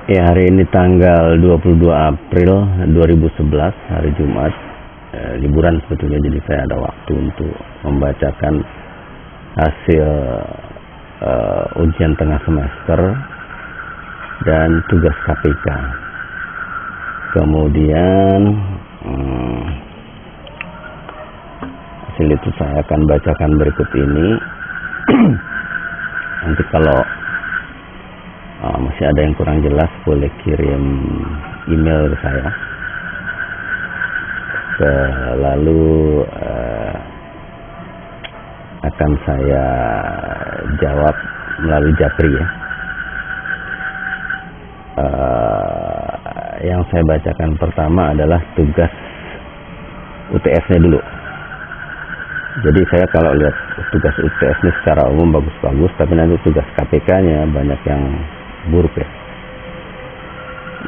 Ya, hari ini tanggal 22 April 2011, hari Jumat. Liburan sebetulnya, jadi saya ada waktu untuk membacakan hasil ujian tengah semester dan tugas KPK. Kemudian hasil itu saya akan bacakan berikut ini. Nanti kalau masih ada yang kurang jelas, boleh kirim email ke saya. Lalu akan saya jawab melalui Japri ya. Yang saya bacakan pertama adalah tugas UTS-nya dulu. Jadi saya kalau lihat tugas UTS ini secara umum bagus-bagus, tapi nanti tugas KPK-nya banyak yang buruk ya.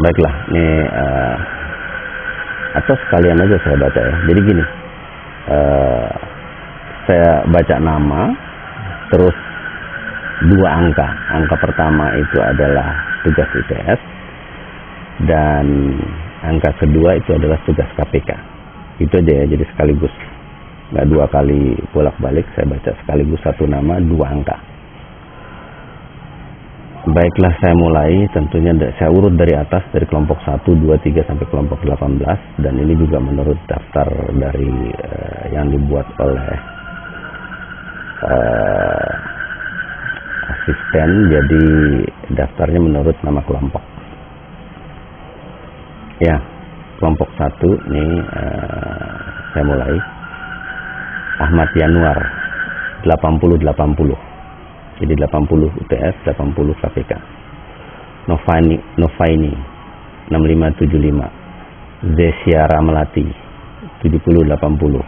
Baiklah, ini atau sekalian aja saya baca ya. Jadi gini, saya baca nama, terus dua angka. Angka pertama itu adalah tugas UTS, dan angka kedua itu adalah tugas KPK. Itu aja ya, jadi sekaligus. Nggak dua kali bolak-balik, saya baca sekaligus satu nama, dua angka. Baiklah, saya mulai. Tentunya saya urut dari atas, dari kelompok 1, 2, 3 sampai kelompok 18, dan ini juga menurut daftar dari yang dibuat oleh asisten, jadi daftarnya menurut nama kelompok. Ya, kelompok 1 ini saya mulai. Ahmad Yanuar 80-80, jadi 80 UTS, 80 KPK. Novaini 65-75, Zesyara Melati 70-80,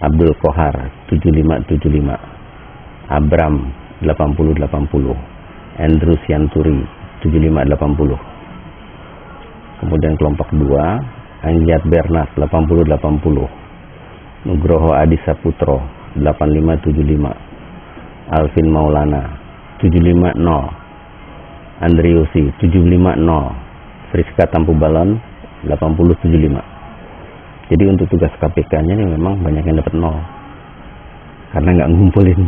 Abdul Kohar 75-75, Abram 80-80, Andrew Sianturi 75-80. Kemudian kelompok 2, Anggiat Bernas 80-80, Nugroho Adi Saputro 85-75, Alvin Maulana 75-0, Andriusi 75-0, Friska Tampu Balon 80-75. Jadi untuk tugas KPK-nya ini memang banyak yang dapat 0 karena nggak ngumpulin.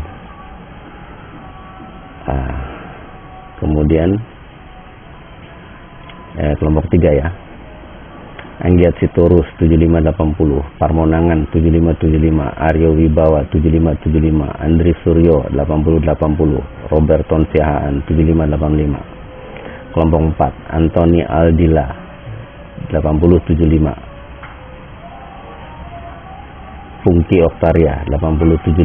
Kemudian kelompok 3 ya, Anggiat Sitorus 75-80, Parmonangan 75-75, Aryo Wibawa 75-75, Andri Suryo 80-80, Roberton Siahaan 75-85. Kelompok 4, Antoni Aldila 80-75, Pungki Oktaria 80-75,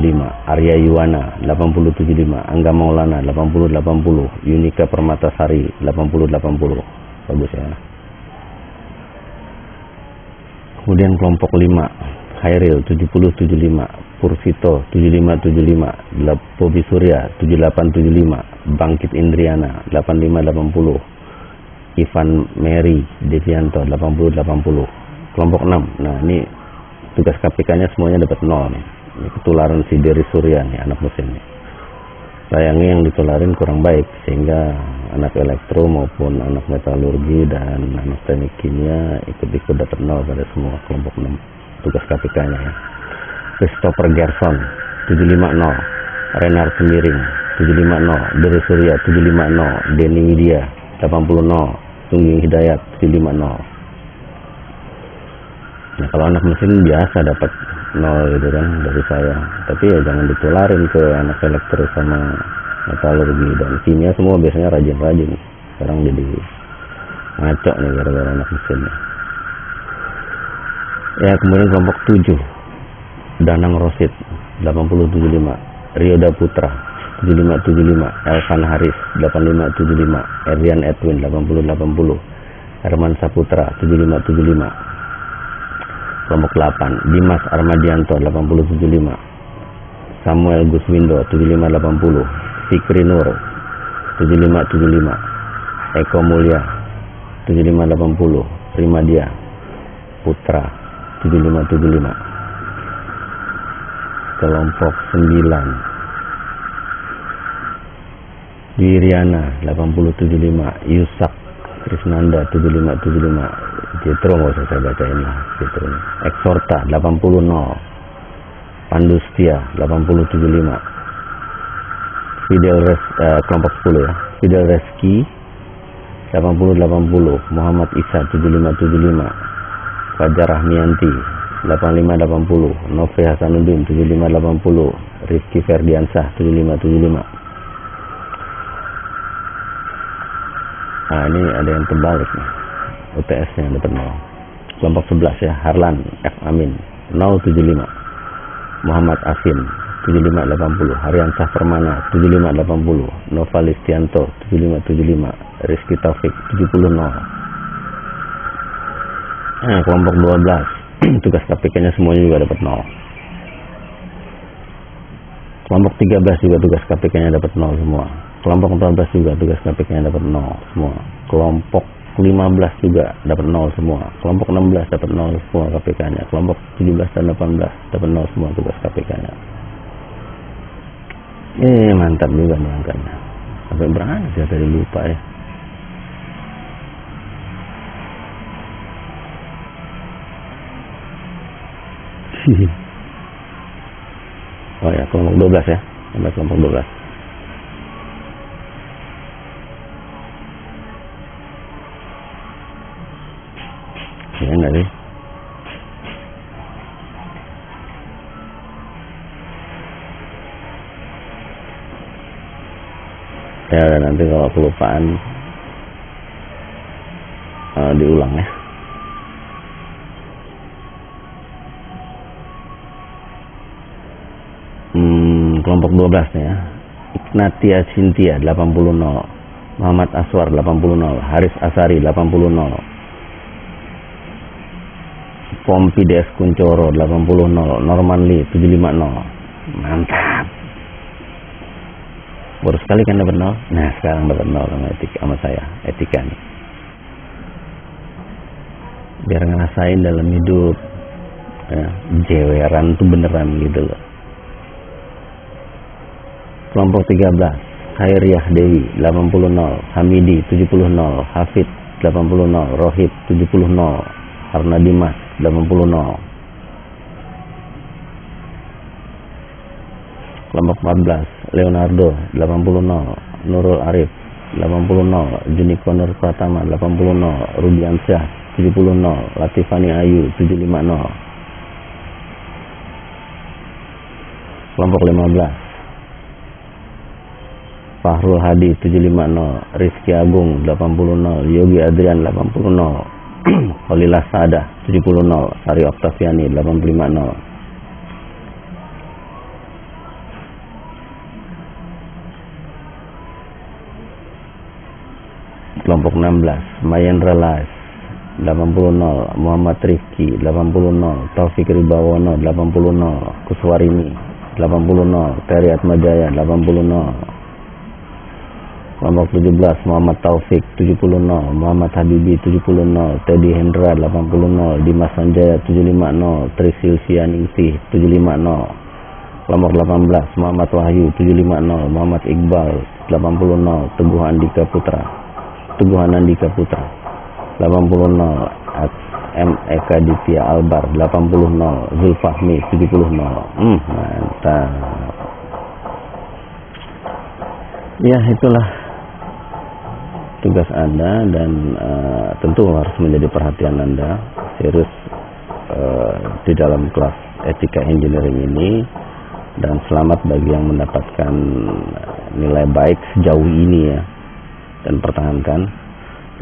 Arya Yuwana 80-75, Angga Maulana 80-80, Yunika Permatasari 80-80. Bagus ya. Kemudian kelompok 5, Hairil 70-75, Pursito 75-75, Bobi Surya 78-75, Bangkit Indriana 85-80, Ivan Mary Devianto 80-80. Kelompok 6, nah ini tugas KPK-nya semuanya dapat 0 nih. Ini ketularan si Dery Surya nih, anak mesin nih. Sayangnya yang ditularin kurang baik, sehingga anak elektro maupun anak metalurgi dan anak teknik kimia ikut-ikut dapat 0 pada semua kelompok 6 tugas KPK-nya ya. Christopher Gerson 75-0, Renar Semiring 75-0, Dery Surya 75-0, Denny Widya 80-0, Tungging Hidayat 75-0. Nah, kalau anak mesin biasa dapat 0 gitu kan dari saya, tapi ya jangan ditularin ke anak elektro sama metalurgi dan kimia, semua biasanya rajin-rajin. Sekarang jadi ngaco nih gara-gara anak mesin. Ya, kemudian kelompok 7, Danang Rosid 80-75, Ryoda Putra 75-75, Elvan Haris 85-75, Erdian Edwin 80-80, Herman Saputra 75-75. Kelompok 8, Dimas Armadianto 80-75, Samuel Guswindo 75-80, Fikri Nur 75-75, Eko Mulya 75-80, Primadia Putra 75-75. Kelompok 9, Dwiriana 80-75, Yusak Krisnanda 7575, Jetro nggak usah saya bacain lah, Jetro ini. Exhorta 80-0, Pandustia 8075, kelompok 10 ya, Fidel Reski 8080, Muhammad Isa 7575, Fajar Rahmianti 8580, Novi Hasanuddin 7580, Rizky Ferdiansah 7575. Nah, ini ada yang terbalik nih, UTS nya dapat 0. Kelompok 11 ya, Harlan F Amin 075, Muhammad Asim 7580, Haryansah Permana 7580, Nova Listianto 7575, Rizky Taufik 70-0. Nah, kelompok 12 tugas KPK nya semuanya juga dapat 0. Kelompok 13 juga tugas KPK nya dapat 0 semua. Kelompok 14 juga tugas KPK nya dapat 0 semua. Kelompok 15 juga dapat 0 semua. Kelompok 16 dapat 0 semua KPK nya. Kelompok 17 dan 18 dapat 0 semua tugas KPK nya. Mantap juga nih angkanya. Sampai berapa ya, tadi lupa ya. Oh ya, kelompok 12 ya, sampai kelompok 12. Ya enggak sih? Ya udah, nanti kalau kelupaan diulang ya. Kelompok 12 nih ya. Ignatia Cynthia 80-0, Muhammad Aswar 80-0, Haris Asari 80-0, Pompides Kuncoro 80-0, Norman Lee 750. Mantap. Baru sekali kan dapat 0. Nah, sekarang dapat 0 sama saya, etika nih. Biar ngerasain dalam hidup ya, jeweran tuh beneran gitu loh. Kelompok 13, Khairiyah Dewi 80-0, Hamidi 70-0, Hafid 80-0, Rohib 70-0, Harna Dimas 80-0. Kelompok 14, Leonardo 80-0, Nurul Arif 80-0, Juniko Nur Pratama 80-0, Rudiansyah 70-0, Latifani Ayu 750. Kelompok 15, Fahrul Hadi 750, Rizky Agung 80-0, Yogi Adrian 80-0, Kholilah Sadah 70-0, Sari Oktaviani 85-0. Kelompok 16, Mayendra Las 80-0, Muhammad Rifki 80-0, Taufik Ribawono 80-0, Kuswarini 80-0, Terry Atmajaya 80-0. Kelompok 17, Muhammad Taufik 70-0, Muhammad Habibi 70-0, Teddy Hendra 80-0, Dimas Sanjaya 750, Trisil Sianingsih 750. Kelompok 18, Muhammad Wahyu 750, Muhammad Iqbal 80-0, Teguh Andika Putra 80-0, M. Eka Ditya Albar 80-0, Zulfahmi 70-0. Mantap. Ya, itulah tugas Anda, dan tentu harus menjadi perhatian Anda serius di dalam kelas etika engineering ini, dan selamat bagi yang mendapatkan nilai baik sejauh ini ya, dan pertahankan,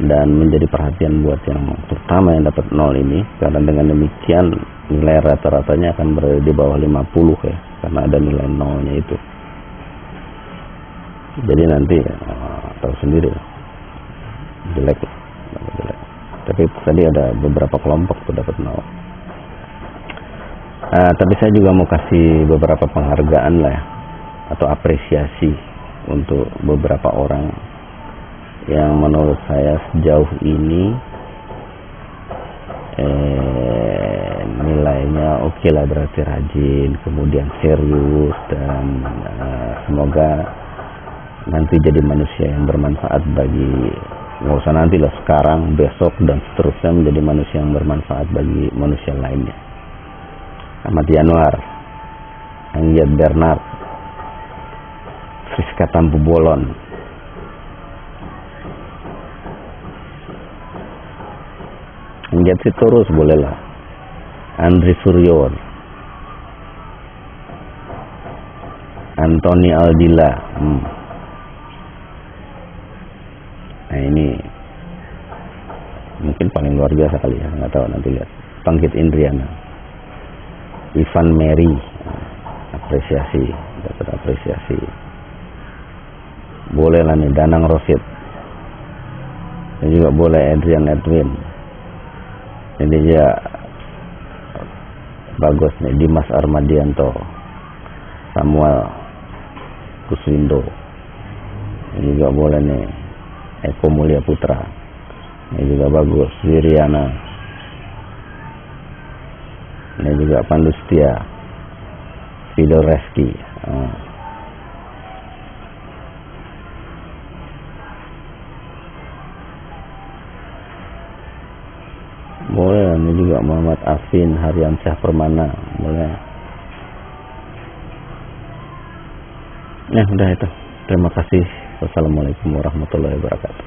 dan menjadi perhatian buat yang terutama yang dapat 0 ini, karena dengan demikian nilai rata-ratanya akan berada di bawah 50 ya, karena ada nilai 0-nya itu. Jadi nanti tahu sendiri jelek. Tapi tadi ada beberapa kelompok tuh dapat 0. Tapi saya juga mau kasih beberapa penghargaan lah ya, atau apresiasi untuk beberapa orang yang menurut saya sejauh ini nilainya oke lah, berarti rajin, kemudian serius, dan semoga nanti jadi manusia yang bermanfaat bagi nggak usah nanti lah, sekarang, besok, dan seterusnya menjadi manusia yang bermanfaat bagi manusia lainnya. Ahmad Yanuar, Angiat Bernard, Friska Tampu Bolon, Angiat Sitorus bolehlah, Andri Suryo, Antoni Aldila. Nah ini mungkin paling luar biasa kali ya, nggak tahu, nanti lihat. Bangkit Indriana, Ivan Mary, apresiasi, dapat apresiasi. Boleh lah nih, Danang Rosid, dan juga boleh Adrian Edwin. Ini dia bagus nih, Dimas Armadianto, Samuel Kuswindo. Ini juga boleh nih, Eko Mulia Putra. Ini juga bagus, Wiriana. Ini juga Pandu Setia, Fidel Reski. Boleh, ini juga Muhammad Afin Haryansyah Permana. Boleh. Ya udah itu. Terima kasih. Wassalamualaikum warahmatullahi wabarakatuh.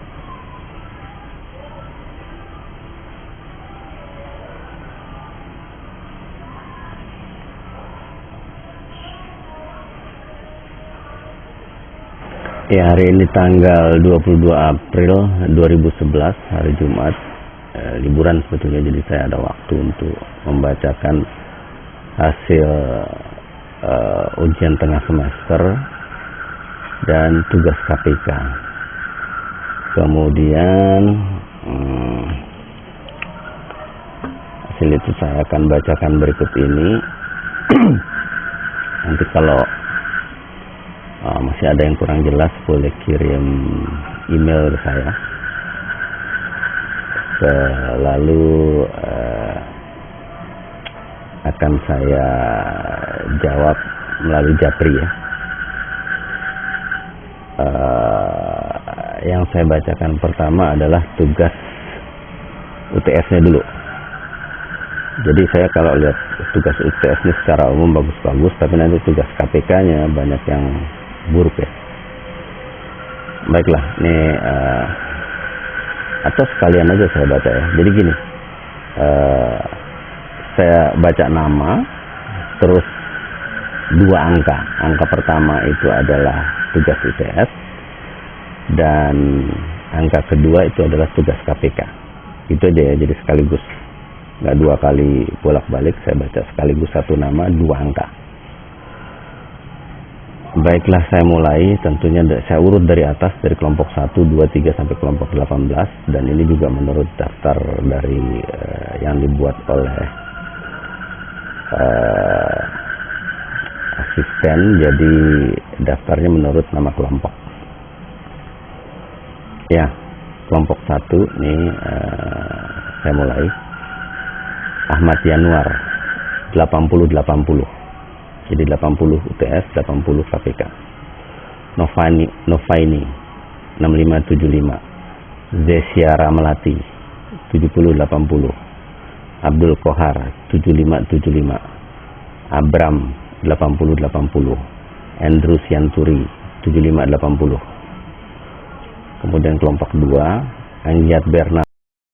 Ya, hari ini tanggal 22 April 2011, hari Jumat. Liburan sebetulnya, jadi saya ada waktu untuk membacakan hasil ujian tengah semester dan tugas KPK. Kemudian hasil itu saya akan bacakan berikut ini. Nanti kalau masih ada yang kurang jelas, boleh kirim email ke saya. Lalu akan saya jawab melalui Japri ya. Yang saya bacakan pertama adalah tugas UTS-nya dulu. Jadi saya kalau lihat tugas UTS ini secara umum bagus-bagus, tapi nanti tugas KPK-nya banyak yang buruk ya. Baiklah, ini atau sekalian aja saya baca ya. Jadi gini, saya baca nama, terus 2 angka. Angka pertama itu adalah tugas UTS, dan angka kedua itu adalah tugas KPK. Itu aja ya, jadi sekaligus, nggak 2 kali bolak-balik, saya baca sekaligus 1 nama 2 angka. Baiklah, saya mulai. Tentunya saya urut dari atas, dari kelompok 1, 2, 3 sampai kelompok 18, dan ini juga menurut daftar dari yang dibuat oleh asisten, jadi daftarnya menurut nama kelompok. Ya, kelompok 1 nih, saya mulai. Ahmad Yanuar 80-80, jadi 80 UTS, 80 KPK. Novaini 65-75, Zesyara Melati 70-80, Abdul Kohar 75-75, Abram 80-80, Andrew Sianturi 75-80. Kemudian kelompok 2, Angiat Bernard